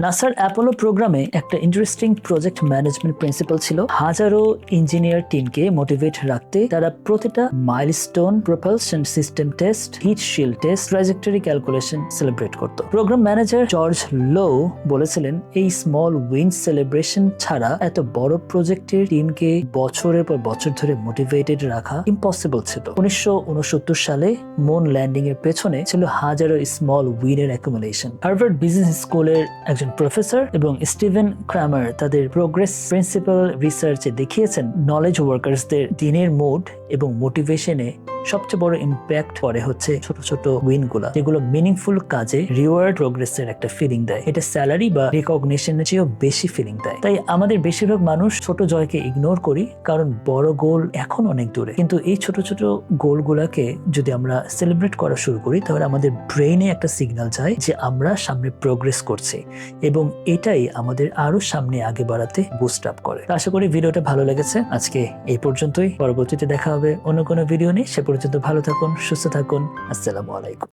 নাসার অ্যাপোলো প্রোগ্রামে একটা ইন্টারেস্টিং প্রজেক্ট ম্যানেজমেন্ট প্রিন্সিপাল ছিল। হাজারো ইঞ্জিনিয়ার টিমকে মোটিভেট রাখতে তারা প্রতিটা milestone, propulsion system test, heat shield test, trajectory calculation celebrate করত। প্রোগ্রাম ম্যানেজার জর্জ লো বলেছিলেন, এই স্মল উইন সেলিব্রেশন ছাড়া এত বড় প্রজেক্টের টিমকে বছরের পর বছর ধরে মোটিভেটেড রাখা ইম্পসিবল ছিল। 1969 সালে মুন ল্যান্ডিং এর পেছনে ছিল হাজারো স্মল উইনের অ্যাকুমুলেশন। হার্ভার্ড বিজনেস স্কুলের একজন প্রফেসর এবং স্টিভেন ক্রামার তাদের প্রোগ্রেস প্রিন্সিপাল রিসার্চে দেখিয়েছেন, নলেজ ওয়ার্কার্সদের দিনের মুড এবং মোটিভেশনে সবচেয়ে বড় ইম্প্যাক্ট পড়ে হচ্ছে ছোট ছোট উইন গুলা, যেগুলো মিনিংফুল কাজে রিওয়ার্ড প্রোগ্রেসের একটা ফিলিং দেয়। এটা স্যালারি বা রিকগনিশনের চেয়েও বেশি ফিলিং দেয়। তাই আমাদের বেশিরভাগ মানুষ ছোট জয়কে ইগনোর করি, কারণ বড় গোল এখন অনেক দূরে। কিন্তু এই ছোট ছোট গোলগুলাকে যদি আমরা সেলিব্রেট করা শুরু করি, তাহলে আমাদের ব্রেইনে একটা সিগন্যাল যায় যে আমরা সামনে প্রোগ্রেস করছি, এবং এটাই আমাদের আরো সামনে আগে বাড়াতে বুস্ট আপ করে। আশা করি ভিডিওটা ভালো লেগেছে। আজকে এই পর্যন্তই। পরবর্তীতে দেখা হবে অন্য কোনো ভিডিও নিয়ে। সে পর্যন্ত ভালো থাকুন, সুস্থ থাকুন। আসসালামু আলাইকুম।